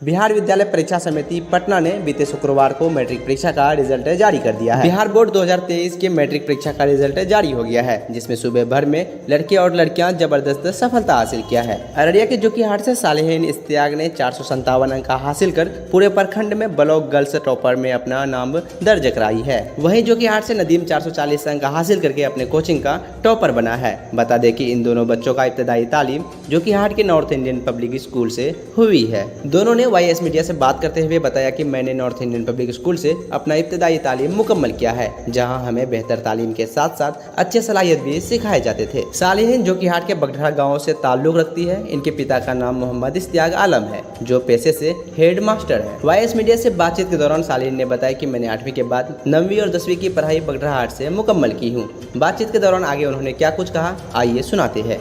बिहार विद्यालय परीक्षा समिति पटना ने बीते शुक्रवार को मैट्रिक परीक्षा का रिजल्ट जारी कर दिया है। बिहार बोर्ड 2023 के मैट्रिक परीक्षा का रिजल्ट जारी हो गया है, जिसमें सूबे भर में लड़के और लड़कियां जबरदस्त सफलता हासिल किया है। अररिया के जोकीहाट से सालेहीन इश्तियाक ने 457 अंक हासिल कर पूरे प्रखंड में ब्लॉक गर्ल्स टॉपर में अपना नाम दर्ज कराई है। वहीं जोकीहाट से नदीम 440 अंक हासिल करके अपने कोचिंग का टॉपर बना है। बता दें कि इन दोनों बच्चों का इब्तदाई तालीम जोकीहाट के नॉर्थ इंडियन पब्लिक स्कूल से हुई है। दोनों ने YS मीडिया से बात करते हुए बताया कि मैंने नॉर्थ इंडियन पब्लिक स्कूल से अपना इब्तदाई तालीम मुकम्मल किया है, जहां हमें बेहतर तालीम के साथ साथ अच्छे सलाहियत भी सिखाए जाते थे। सालेहीन जोकीहाट के बगढ़ा गांव से ताल्लुक रखती है। इनके पिता का नाम मोहम्मद इश्तियाक आलम है, जो पेशे से हेड मास्टर है। YS मीडिया से बातचीत के दौरान सालेहीन ने बताया कि मैंने 8वीं के बाद 9वीं और 10वीं की पढ़ाई बगढ़ाहाट से मुकम्मल की हूँ। बातचीत के दौरान आगे उन्होंने क्या कुछ कहा, आइए सुनाते हैं।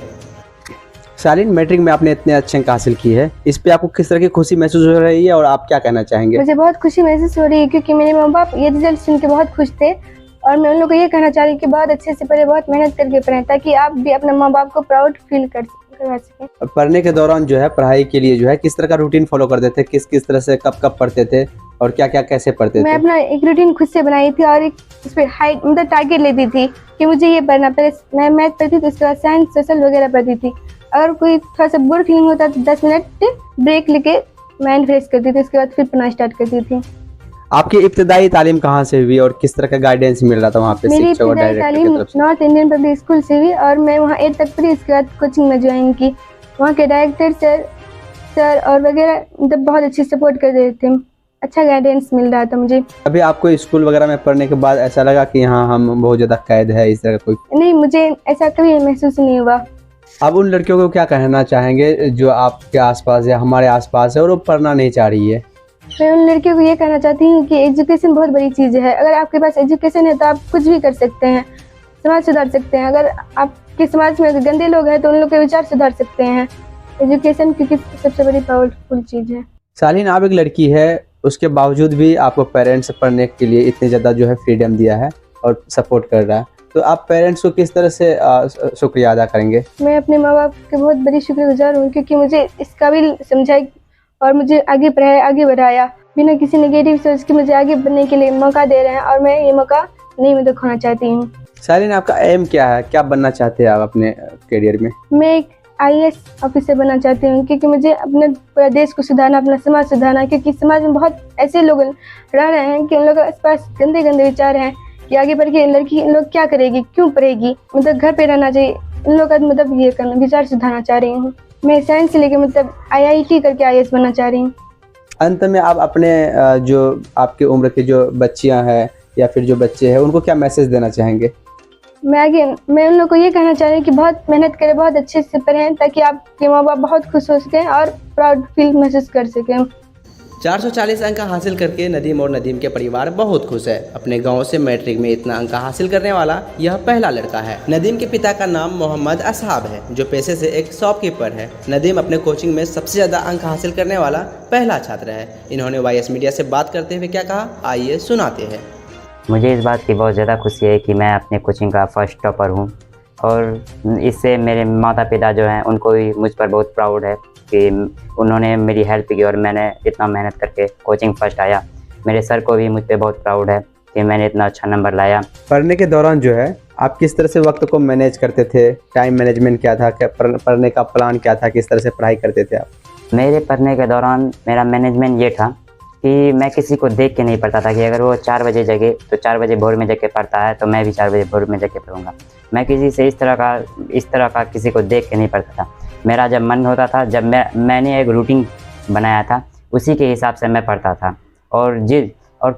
सालीन, मैट्रिक में आपने इतने अच्छे अंक हासिल की है, इस पे आपको किस तरह की खुशी महसूस हो रही है और आप क्या कहना चाहेंगे? मुझे बहुत खुशी महसूस हो रही है, क्योंकि मेरे माँ बाप ये रिजल्ट सुन के बहुत खुश थे और मैं उन लोगों को ये कहना चाह रही हूँ कि बहुत अच्छे से पढ़े, बहुत मेहनत करके पढ़ें, ताकि आप भी अपने माँ बाप को प्राउड फील करवा सकें। पढ़ने के दौरान जो है पढ़ाई के लिए जो है किस तरह का रूटीन फॉलो करते थे, किस किस तरह से कब कब पढ़ते थे और क्या क्या कैसे पढ़ते थे? मैं अपना एक रूटीन खुद से बनाई थी और एक उस पर हाइट मतलब टारगेट लेती थी कि मुझे ये पढ़ना। पहले मैं मैथ पढ़ती थी, उसके बाद साइंस सोशल वगैरह पढ़ती थी। अगर कोई थोड़ा सा बोर फीलिंग होता तो 10 मिनट ब्रेक लेके माइंड फ्रेश करती थी, उसके बाद फिर पढ़ना स्टार्ट करती थी। आपकी इब्तदाई तालीम कहाँ से हुई और किस तरह का गाइडेंस मिल रहा था वहाँ पे? मेरी शिक्षक और इब्तदाई डायरेक्टर की तालीम तरफ से? नॉर्थ इंडियन पब्लिक स्कूल से हुई और मैं वहाँ 8 तक पढ़ी, उसके बाद कोचिंग में ज्वाइन की। वहाँ के डायरेक्टर सर और वगैरह मतलब बहुत अच्छी सपोर्ट कर रहे थे, अच्छा गाइडेंस मिल रहा था मुझे। अभी आपको स्कूल वगैरह में पढ़ने के बाद ऐसा लगा कि हाँ हम बहुत ज़्यादा कैद है, इस तरह का कोई? नहीं, मुझे ऐसा कभी महसूस नहीं हुआ। अब उन लड़कियों को क्या कहना चाहेंगे जो आपके आसपास या हमारे आसपास है और वो पढ़ना नहीं चाह रही है? मैं उन लड़कियों को ये कहना चाहती हूँ कि एजुकेशन बहुत बड़ी चीज़ है। अगर आपके पास एजुकेशन है तो आप कुछ भी कर सकते हैं, समाज सुधार सकते हैं। अगर आपके समाज में गंदे लोग हैं तो उन लोग के विचार सुधार सकते हैं। एजुकेशन क्योंकि सबसे बड़ी पावरफुल चीज़ है। सालीन, आप एक लड़की है, उसके बावजूद भी आपको पेरेंट्स पढ़ने के लिए इतने ज़्यादा जो है फ्रीडम दिया है और सपोर्ट कर रहा है, तो आप पेरेंट्स को किस तरह से शुक्रिया अदा करेंगे? मैं अपने माँ बाप के बहुत बड़ी शुक्रगुजार हूँ, क्योंकि मुझे इस काबिल समझाई और मुझे आगे पढ़ाया, आगे बढ़ाया। बिना किसी नेगेटिव सोच के मुझे आगे बढ़ने के लिए मौका दे रहे हैं और मैं ये मौका नहीं मैं तो खोना चाहती हूँ। सालीन, आपका एम क्या है, क्या बनना चाहते हैं आप अपने करियर में? मैं एक IAS ऑफिसर बनना चाहती हूँ, क्योंकि मुझे अपने पूरा देश को सुधारना, अपना समाज सुधारना। क्योंकि समाज में बहुत ऐसे लोग रह रहे हैं कि उन लोगों के पास गंदे गंदे विचार हैं कि आगे बढ़ के लड़की इन लोग क्या करेगी, क्यों पढ़ेगी, मतलब घर पे रहना चाहिए। इन लोगों का मतलब ये करना, विचार सुधारना चाह रही हूँ। मैं साइंस से लेकर मतलब IIT करके IAS बनना चाह रही हूँ। अंत में आप अपने जो आपकी उम्र की जो बच्चियां हैं या फिर जो बच्चे हैं उनको क्या मैसेज देना चाहेंगे? मैं उन लोगों को ये कहना चाह रही हूँ कि बहुत मेहनत करें, बहुत अच्छे से पढ़ें, ताकि आपके माँ बाप बहुत खुश हो सकें और प्राउड फील महसूस कर सकें। 440 अंक हासिल करके नदीम और नदीम के परिवार बहुत खुश है। अपने गांव से मैट्रिक में इतना अंक हासिल करने वाला यह पहला लड़का है। नदीम के पिता का नाम मोहम्मद असहाब है, जो पेशे से एक शॉपकीपर है। नदीम अपने कोचिंग में सबसे ज़्यादा अंक हासिल करने वाला पहला छात्र है। इन्होंने YS मीडिया से बात करते हुए क्या कहा, आइए सुनाते हैं। मुझे इस बात की बहुत ज़्यादा खुशी है कि मैं अपने कोचिंग का फर्स्ट टॉपर हूँ और इससे मेरे माता पिता जो हैं उनको भी मुझ पर बहुत प्राउड है कि उन्होंने मेरी हेल्प की और मैंने इतना मेहनत करके कोचिंग फर्स्ट आया। मेरे सर को भी मुझ पर बहुत प्राउड है कि मैंने इतना अच्छा नंबर लाया। पढ़ने के दौरान जो है आप किस तरह से वक्त को मैनेज करते थे? टाइम मैनेजमेंट क्या था, क्या पढ़ने का प्लान क्या था, किस तरह से पढ़ाई करते थे आप? मेरे पढ़ने के दौरान मेरा मैनेजमेंट ये था कि मैं किसी को देख के नहीं पढ़ता था कि अगर वो 4 बजे जगे तो 4 बजे भोर में जग के पढ़ता है तो मैं भी 4 बजे भोर में जग के पढ़ूँगा। मैं किसी से इस तरह का किसी को देख के नहीं पढ़ता था। मेरा जब मन होता था, जब मैंने एक रूटीन बनाया था, उसी के हिसाब से मैं पढ़ता था। और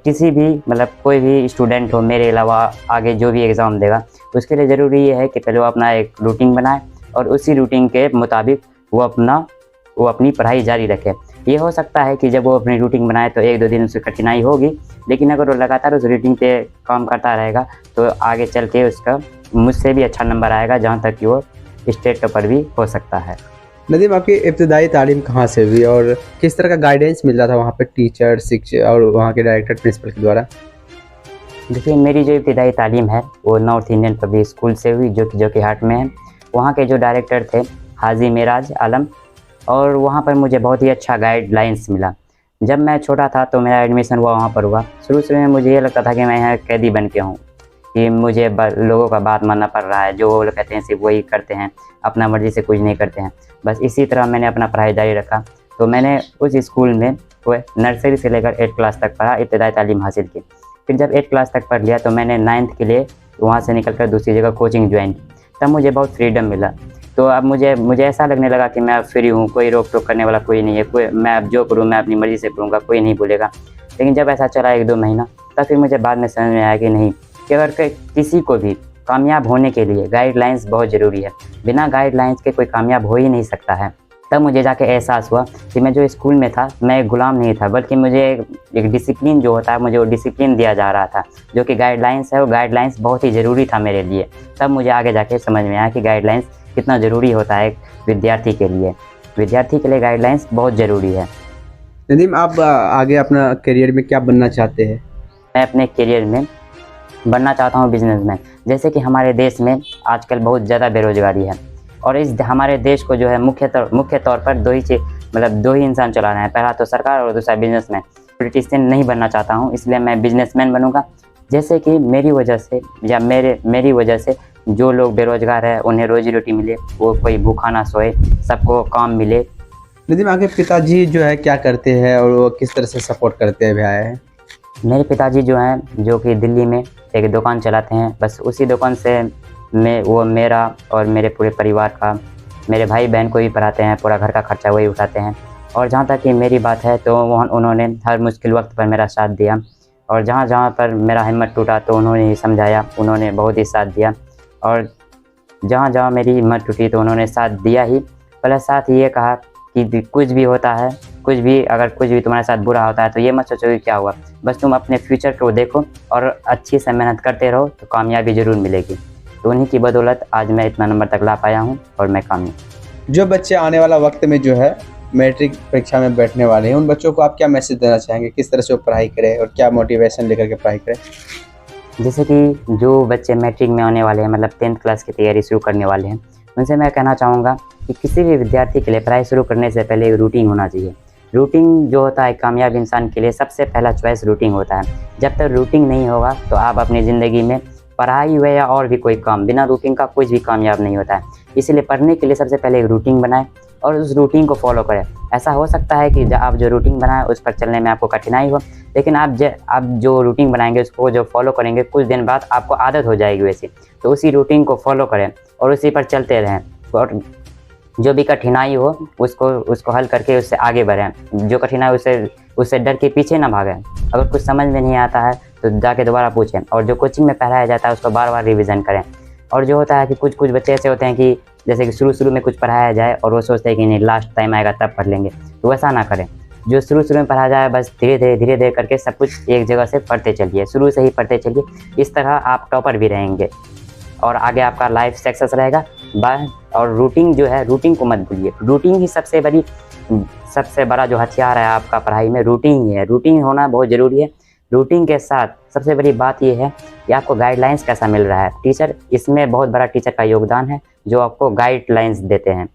किसी भी मतलब कोई भी स्टूडेंट हो मेरे अलावा आगे जो भी एग्ज़ाम देगा, उसके लिए ज़रूरी ये है कि पहले वो अपना एक रूटीन बनाए और उसी रूटीन के मुताबिक वो अपनी पढ़ाई जारी रखे। ये हो सकता है कि जब वो अपनी रूटीन बनाए तो 1-2 दिन उससे कठिनाई होगी, लेकिन अगर वो लगातार उस रूटीन पे काम करता रहेगा तो आगे चल के उसका मुझसे भी अच्छा नंबर आएगा, जहाँ तक कि वो स्टेट टॉपर भी हो सकता है। नदीम, आपकी इब्तदाई तालीम कहाँ से हुई और किस तरह का गाइडेंस मिल रहा था वहाँ पे टीचर, शिक्षक और वहाँ के डायरेक्टर, प्रिंसिपल के द्वारा? देखिए, मेरी जो इब्तदाई तालीम है वो नॉर्थ इंडियन पब्लिक स्कूल से हुई, जो कि जोकीहाट में है। वहाँ के जो डायरेक्टर थे हाजी मेराज आलम, और वहाँ पर मुझे बहुत ही अच्छा गाइडलाइंस मिला। जब मैं छोटा था तो मेरा एडमिशन हुआ वहाँ पर हुआ। शुरू में मुझे ये लगता था कि मैं यहाँ कैदी बन के हूँ, कि मुझे लोगों का बात मानना पड़ रहा है, जो वो लोग कहते हैं सिर्फ वही करते हैं, अपना मर्ज़ी से कुछ नहीं करते हैं। बस इसी तरह मैंने अपना पढ़ाई जारी रखा। तो मैंने उस स्कूल में वो नर्सरी से लेकर 8 क्लास तक पढ़ा, इब्तिदाई तालीम हासिल की। फिर जब 8 क्लास तक पढ़ लिया तो मैंने 9th के लिए वहाँ से निकल कर दूसरी जगह कोचिंग ज्वाइन की। तब मुझे बहुत फ्रीडम मिला। तो अब मुझे ऐसा लगने लगा कि मैं अब फ्री हूँ, कोई रोक टोक करने वाला कोई नहीं है, कोई मैं अब जो करूँ मैं अपनी मर्ज़ी से करूँगा, कोई नहीं बोलेगा। लेकिन जब ऐसा चला 1-2 महीना, तब फिर मुझे बाद में समझ में आया कि नहीं, कि अगर किसी को भी कामयाब होने के लिए गाइडलाइंस बहुत ज़रूरी है। बिना गाइडलाइंस के कोई कामयाब हो ही नहीं सकता है। तब मुझे जाके एहसास हुआ कि मैं जो स्कूल में था, मैं एक गुलाम नहीं था, बल्कि मुझे एक डिसिप्लिन जो होता है, मुझे वो डिसिप्लिन दिया जा रहा था, जो कि गाइडलाइंस है। वो गाइडलाइंस बहुत ही ज़रूरी था मेरे लिए। तब मुझे आगे जाके समझ में आया कि गाइडलाइंस कितना ज़रूरी होता है एक विद्यार्थी के लिए। विद्यार्थी के लिए गाइडलाइंस बहुत ज़रूरी है। नदीम, आप आगे अपना करियर में क्या बनना चाहते हैं? मैं अपने करियर में बनना चाहता हूँ बिजनेसमैन। जैसे कि हमारे देश में आजकल बहुत ज़्यादा बेरोजगारी है, और इस हमारे देश को जो है मुख्य तौर पर दो ही इंसान चला रहे हैं। पहला तो सरकार और दूसरा बिजनेसमैन। पॉलिटिशियन नहीं बनना चाहता हूँ, इसलिए मैं बिजनेसमैन बनूँगा। जैसे कि मेरी वजह से या मेरी वजह से जो लोग बेरोजगार है उन्हें रोजी रोटी मिले, वो कोई भूखा ना सोए, सबको काम मिले। नदीम, आपके पिताजी जो है क्या करते हैं और वो किस तरह से सपोर्ट करते हैं भैया? मेरे पिताजी जो हैं, जो कि दिल्ली में एक दुकान चलाते हैं। बस उसी दुकान से वो मेरा और मेरे पूरे परिवार का, मेरे भाई बहन को भी पढ़ाते हैं, पूरा घर का खर्चा वही उठाते हैं। और जहाँ तक कि मेरी बात है तो उन्होंने हर मुश्किल वक्त पर मेरा साथ दिया, और जहाँ पर मेरा हिम्मत टूटा तो उन्होंने ही समझाया, उन्होंने बहुत ही साथ दिया। और जहाँ मेरी हिम्मत टूटी तो उन्होंने साथ दिया ही, प्लस साथ ये कहा कि कुछ भी होता है, अगर कुछ भी तुम्हारे साथ बुरा होता है तो ये मत सोचो कि क्या हुआ, बस तुम अपने फ्यूचर को देखो और अच्छी से मेहनत करते रहो तो कामयाबी ज़रूर मिलेगी। तो उन्हीं की बदौलत आज मैं इतना नंबर तक ला पाया हूँ और मैं कामयाब। जो बच्चे आने वाला वक्त में जो है मैट्रिक परीक्षा में बैठने वाले हैं, उन बच्चों को आप क्या मैसेज देना चाहेंगे? किस तरह से वो पढ़ाई करें और क्या मोटिवेशन लेकर के पढ़ाई करें? जैसे कि जो बच्चे मैट्रिक में आने वाले हैं, मतलब 10th क्लास की तैयारी शुरू करने वाले हैं, उनसे मैं कहना चाहूँगा कि किसी भी विद्यार्थी के लिए पढ़ाई शुरू करने से पहले एक रूटीन होना चाहिए। रूटीन जो होता है कामयाब इंसान के लिए सबसे पहला चॉइस रूटीन होता है। जब तक रूटीन नहीं होगा तो आप अपनी ज़िंदगी में पढ़ाई हुए या और भी कोई काम, बिना रूटीन का कुछ भी कामयाब नहीं होता है। इसलिए पढ़ने के लिए सबसे पहले एक रूटीन बनाएं और उस रूटीन को फॉलो करें। ऐसा हो सकता है कि आप जो रूटीन बनाएं उस पर चलने में आपको कठिनाई हो, लेकिन आप जो रूटीन बनाएंगे उसको जो फॉलो करेंगे, कुछ दिन बाद आपको आदत हो जाएगी वैसी। तो उसी रूटीन को फॉलो करें और उसी पर चलते रहें, और जो भी कठिनाई हो उसको हल करके उससे आगे बढ़ें। जो कठिनाई उससे डर के पीछे ना भागें। अगर कुछ समझ में नहीं आता है तो जाके दोबारा पूछें, और जो कोचिंग में पढ़ाया जाता है उसको बार बार रिवीजन करें। और जो होता है कि कुछ बच्चे ऐसे होते हैं कि जैसे कि शुरू में कुछ पढ़ाया जाए और वो सोचते हैं कि नहीं लास्ट टाइम आएगा तब पढ़ लेंगे, तो वैसा ना करें। जो शुरू में पढ़ा जाए बस धीरे धीरे करके सब कुछ एक जगह से पढ़ते चलिए, शुरू से ही पढ़ते चलिए। इस तरह आप टॉपर भी रहेंगे और आगे आपका लाइफ सक्सेस रहेगा। और रूटीन जो है, रूटीन को मत भूलिए। रूटीन ही सबसे बड़ा जो हथियार है आपका पढ़ाई में, रूटीन ही है। रूटीन होना बहुत ज़रूरी है। रूटीन के साथ सबसे बड़ी बात ये है कि आपको गाइडलाइंस कैसा मिल रहा है। टीचर, इसमें बहुत बड़ा टीचर का योगदान है जो आपको गाइडलाइंस देते हैं।